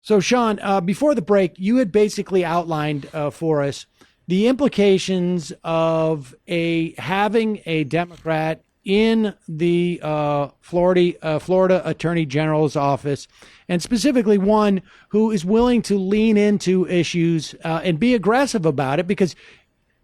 So, Sean, before the break, you had basically outlined for us the implications of having a Democrat in the Florida Attorney General's office, and specifically one who is willing to lean into issues and be aggressive about it, because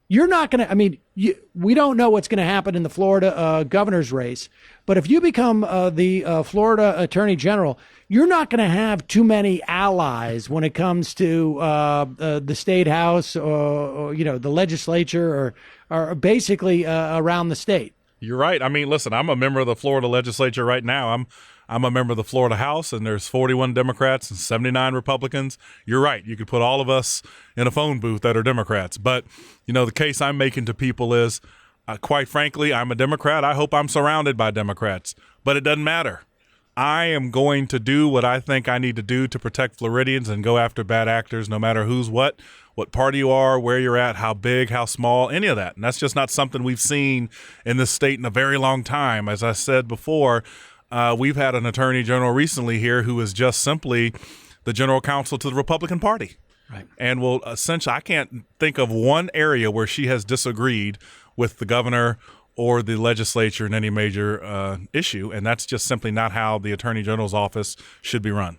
you're not going to, we don't know what's going to happen in the Florida governor's race, but if you become the Florida Attorney General, you're not going to have too many allies when it comes to the state house or the legislature or basically around the state. You're right. I mean, listen, I'm a member of the Florida legislature right now. I'm a member of the Florida House, and there's 41 Democrats and 79 Republicans. You're right. You could put all of us in a phone booth that are Democrats. But, the case I'm making to people is, quite frankly, I'm a Democrat. I hope I'm surrounded by Democrats. But it doesn't matter. I am going to do what I think I need to do to protect Floridians and go after bad actors, no matter who's what party you are, where you're at, how big, how small, any of that. And that's just not something we've seen in this state in a very long time. As I said before, we've had an attorney general recently here who is just simply the general counsel to the Republican Party. Right. And will essentially, I can't think of one area where she has disagreed with the governor or the legislature in any major issue. And that's just simply not how the attorney general's office should be run.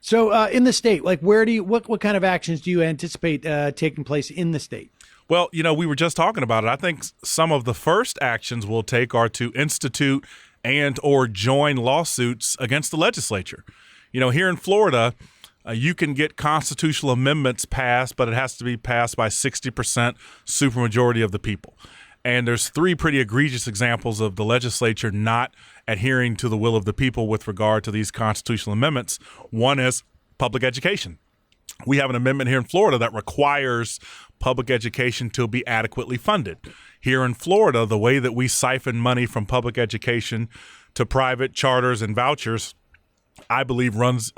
So in the state, like what kind of actions do you anticipate taking place in the state? Well, we were just talking about it. I think some of the first actions we'll take are to institute and or join lawsuits against the legislature. Here in Florida, you can get constitutional amendments passed, but it has to be passed by 60% supermajority of the people. And there's three pretty egregious examples of the legislature not adhering to the will of the people with regard to these constitutional amendments. One is public education. We have an amendment here in Florida that requires public education to be adequately funded. Here in Florida, the way that we siphon money from public education to private charters and vouchers, I believe runs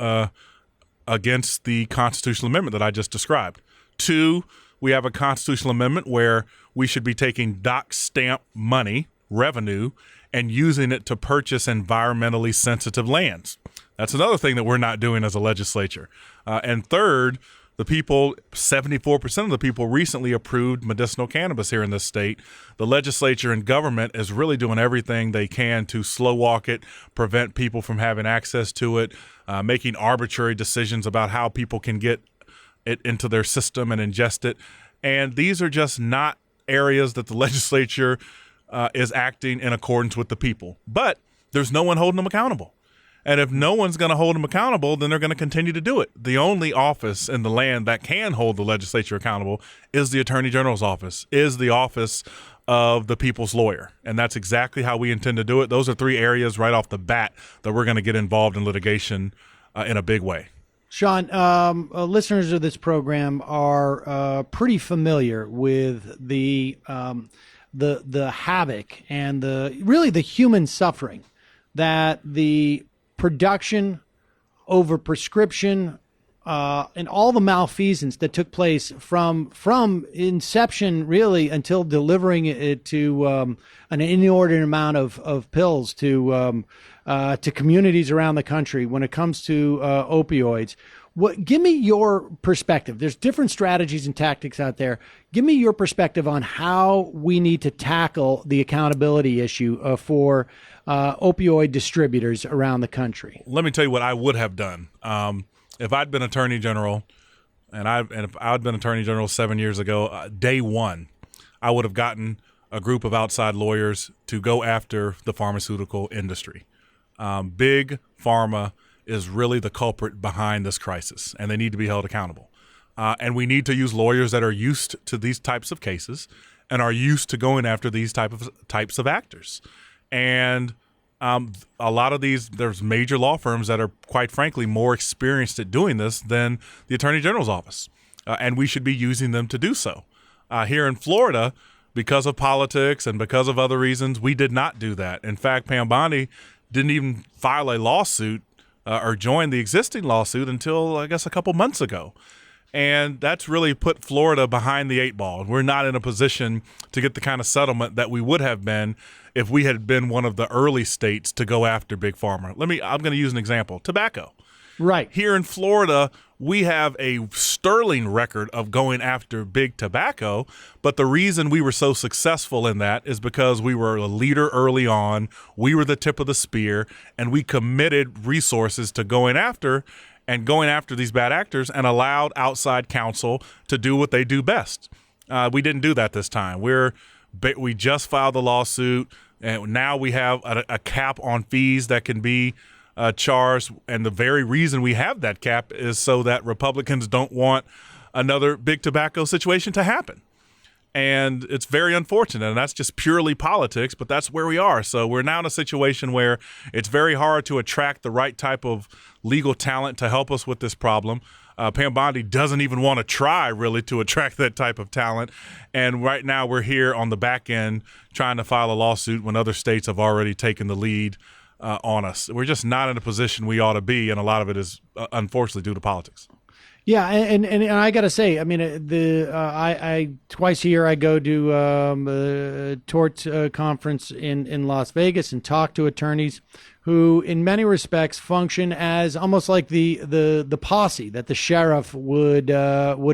against the constitutional amendment that I just described. Two, we have a constitutional amendment where we should be taking dock stamp money, revenue, and using it to purchase environmentally sensitive lands. That's another thing that we're not doing as a legislature. And third, the people, 74% of the people recently approved medicinal cannabis here in this state. The legislature and government is really doing everything they can to slow walk it, prevent people from having access to it, making arbitrary decisions about how people can get it into their system and ingest it. And these are just not areas that the legislature is acting in accordance with the people. But there's no one holding them accountable. And if no one's going to hold them accountable, then they're going to continue to do it. The only office in the land that can hold the legislature accountable is the Attorney General's office, is the office of the people's lawyer. And that's exactly how we intend to do it. Those are three areas right off the bat that we're going to get involved in litigation in a big way. Sean, listeners of this program are pretty familiar with the havoc and the human suffering that the production, over prescription, and all the malfeasance that took place from inception really until delivering it to an inordinate amount of pills to communities around the country when it comes to opioids. Give me your perspective. There's different strategies and tactics out there. Give me your perspective on how we need to tackle the accountability issue for opioid distributors around the country. Let me tell you what I would have done. If I'd been Attorney General, and if I'd been Attorney General 7 years ago, day one, I would have gotten a group of outside lawyers to go after the pharmaceutical industry. Big pharma is really the culprit behind this crisis, and they need to be held accountable. And we need to use lawyers that are used to these types of cases and are used to going after these types of actors. And a lot of these, there's major law firms that are, quite frankly, more experienced at doing this than the Attorney General's office. And we should be using them to do so. Here in Florida, because of politics and because of other reasons, we did not do that. In fact, Pam Bondi didn't even file a lawsuit or join the existing lawsuit until, I guess, a couple months ago. And that's really put Florida behind the eight ball. We're not in a position to get the kind of settlement that we would have been if we had been one of the early states to go after Big Pharma. I'm going to use an example. Tobacco. Right. Here in Florida, we have a sterling record of going after big tobacco, but the reason we were so successful in that is because we were a leader early on, we were the tip of the spear, and we committed resources to going after these bad actors and allowed outside counsel to do what they do best. We didn't do that this time. We just filed the lawsuit, and now we have a cap on fees that can be charged, and the very reason we have that cap is so that Republicans don't want another big tobacco situation to happen. And it's very unfortunate, and that's just purely politics, but that's where we are. So we're now in a situation where it's very hard to attract the right type of legal talent to help us with this problem. Pam Bondi doesn't even want to try, really, to attract that type of talent. And right now we're here on the back end trying to file a lawsuit when other states have already taken the lead on us. We're just not in a position we ought to be, and a lot of it is unfortunately due to politics. Yeah, and I got to say, I mean, I twice a year I go to a tort conference in Las Vegas and talk to attorneys who, in many respects, function as almost like the posse that the sheriff would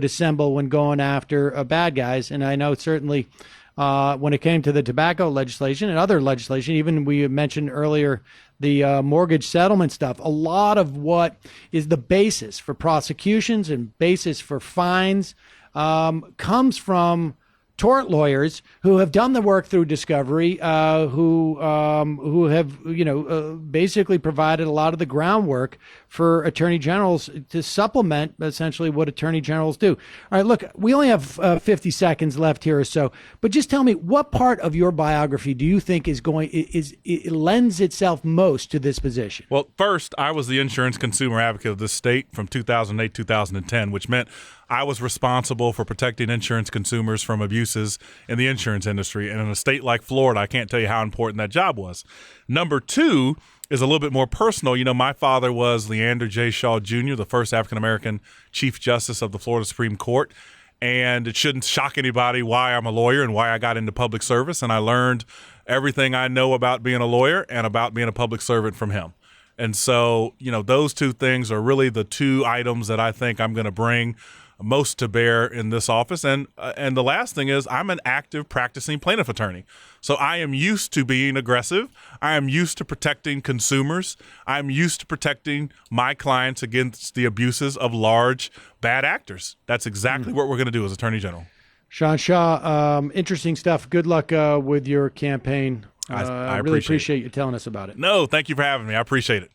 assemble when going after bad guys. And I know certainly when it came to the tobacco legislation and other legislation, even we mentioned earlier the mortgage settlement stuff, a lot of what is the basis for prosecutions and basis for fines comes from tort lawyers who have done the work through discovery, who have basically provided a lot of the groundwork for attorney generals to supplement essentially what attorney generals do. All right, look, we only have 50 seconds left here or so, but just tell me, what part of your biography do you think it lends itself most to this position? Well, first, I was the insurance consumer advocate of this state from 2008 2010, which meant I was responsible for protecting insurance consumers from abuses in the insurance industry. And in a state like Florida, I can't tell you how important that job was. Number two is a little bit more personal. You know, my father was Leander J. Shaw Jr., the first African-American Chief Justice of the Florida Supreme Court. And it shouldn't shock anybody why I'm a lawyer and why I got into public service. And I learned everything I know about being a lawyer and about being a public servant from him. And so, you know, those two things are really the two items that I think I'm going to bring most to bear in this office. And the last thing is I'm an active practicing plaintiff attorney. So I am used to being aggressive. I am used to protecting consumers. I'm used to protecting my clients against the abuses of large bad actors. That's exactly what we're going to do as Attorney General. Sean Shaw, interesting stuff. Good luck with your campaign. I really appreciate you telling us about it. No, thank you for having me. I appreciate it.